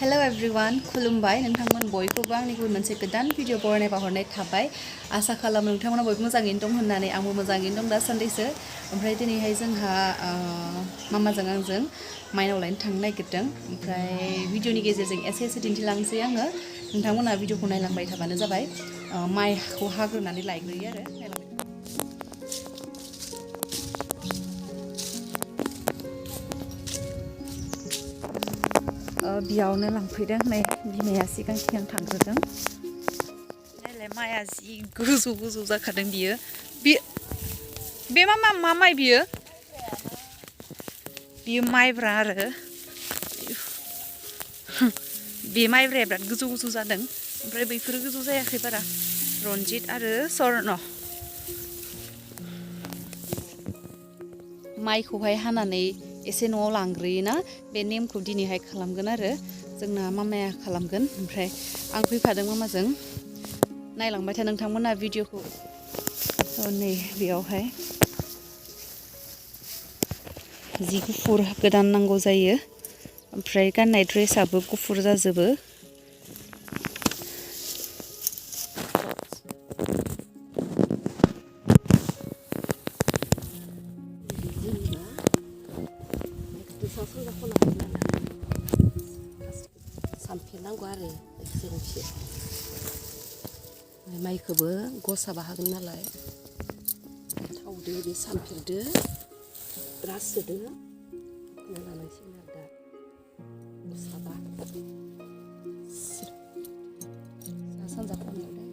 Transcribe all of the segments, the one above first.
Hello everyone, खुलुमबाय नोंथांमोन बयखौबो आंनि गुबुन मोनसे गोदान भिडिअ बरायनाय बावहरनाय थाबाय। आसा खालामो नोंथांमोना बयबो मोजाङैनो दं होननानै आंबो मोजाङैनो दं दासान्दिसो। ओमफ्राय दिनैहाय जोंहा मामाजों आंजों माइनाव लायनो थांनो नागिरदों। ओमफ्राय भिडिअनि गेजेरजों एसे दिन्थिलांसै आङो। नोंथांमोना भिडिअखौ नायलांबाय थाबानो जाबाय। माइखौ हाग्रोनानै लायग्रोयो आरो नायलांबाय। बियावनो लांफैदों नै बिमाया सिगां थांग्रोदों। नायलाय माइआ जि गोजौ जाखादों बियो। बे मा माइ बियो? बियो माइब्रा आरो बे माइब्राया बिराद गोजौ जादों। ओमफ्राय बैफोरो गोजौ जायाखै बारा, रन्जित आरो स्वर्न। माइखौहाय हानानै एसे न'आव लांग्रोयोना, बे नेमखौ दिनैहाय खालामगोन आरो जोंना मामाया खालामगोन। ओमफ्राय आं फैफादों मामाजों। नायलांबाय था नोंथांमोना भिडिअखौ। नै बेयावहाय जि गुफुर गोदान नांगौ जायो। ओमफ्राय गाननाय ड्रेसाबो गुफुर जाजोबो। सानफेरनांगौ आरो गंसे माइखौबो गसा बाहागोन नालाय थावदो बे सानफेरदो रासोदो लानांसिगोन आरो दा गसाबा सानजा खनायाव दा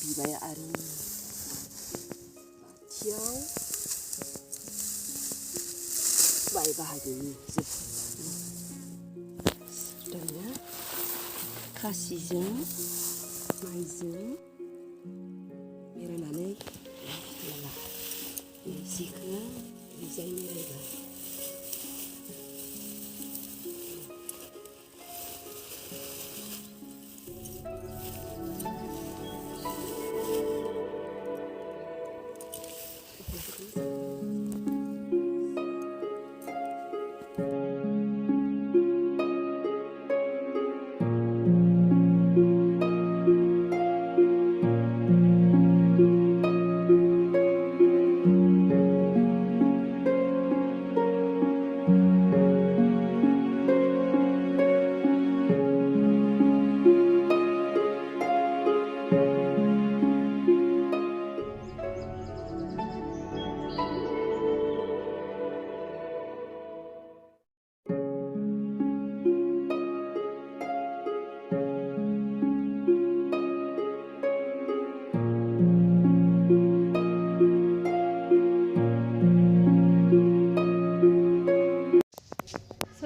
बिबाय आरो बाथियाव बाय बाहागोनि जोबथारनाया खासिजों माइजों मेरायनानै जिखौ डिजाइन मेरायबाय।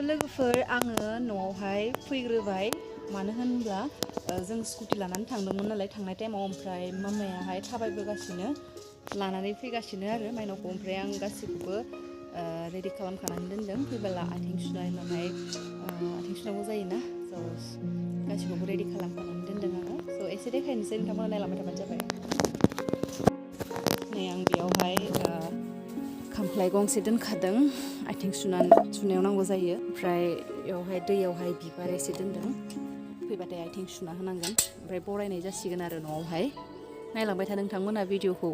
लोगोफोर आङो न'आवहाय फैग्रोबाय। मानो होनब्ला जों स्कुटि लानानै थांदोंमोन नालाय थांनाय टाइमाव। ओमफ्राय मामायाहाय थाबायबोगासिनो लानानै फैगासिनो आरो माइनावखौ। ओमफ्राय आं गासैखौबो रेडि खालामखानानै दोनदों। फैबोला आथिं सुनाय मानाय आथिं सुनांगौ जायोना, स' गासैखौबो रेडि खालामखानानै दोनदों आङो। स' एसे देखायनोसै, नोंथांमोना नायलांबाय थाबानो जाबाय। नै आं बेयावहाय खामफ्लाय गंसे दोनखादों, आथिं सुनायाव नांगौ जायो। ओमफ्राय बेयावहाय दैयावहाय बिबार एसे दोनदों, फैबाथाय आथिं सुना होनांगोन। ओमफ्राय बरायनाय जासिगोन आरो न'आवहाय। नायलांबाय था नोंथांमोना भिडिअखौ।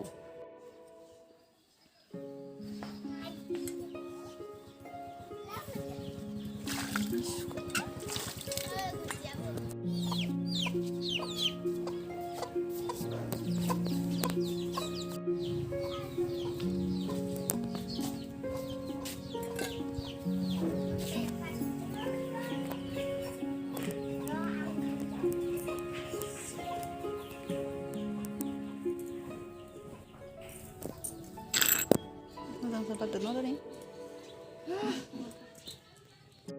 हांसो बादर न' दिनै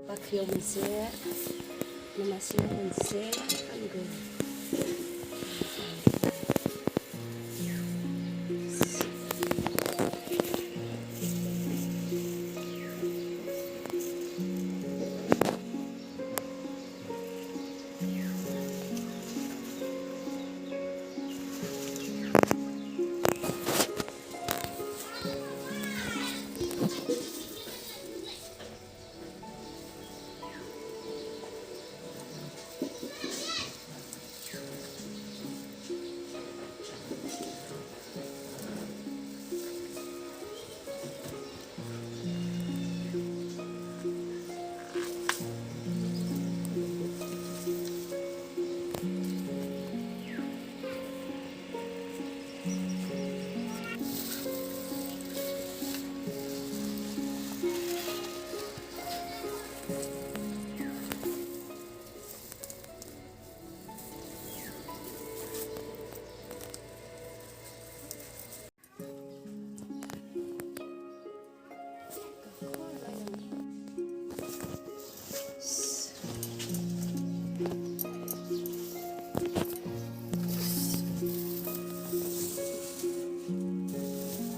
बाख्रियाव मोनसे नमासियाव मोनसे खामगोन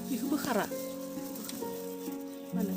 बेखौ बोखारा मानो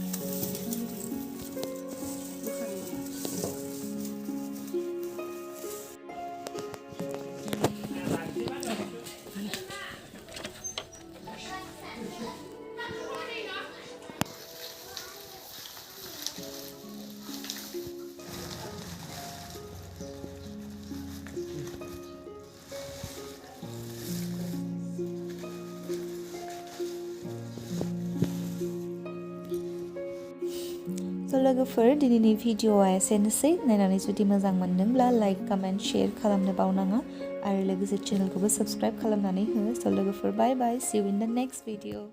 लोगोफोर दिनैनि भिडिअआ एसेनोसै नायनानै जुदि मोजां मोनदोंब्ला लाइक कमेन्ट शेयार खालामनो बावनाङा आरो लोगोसे चेनेलखौबो साबस्क्राइब खालामनानै हो स' लोगोफोर बाय बाय C you in the next video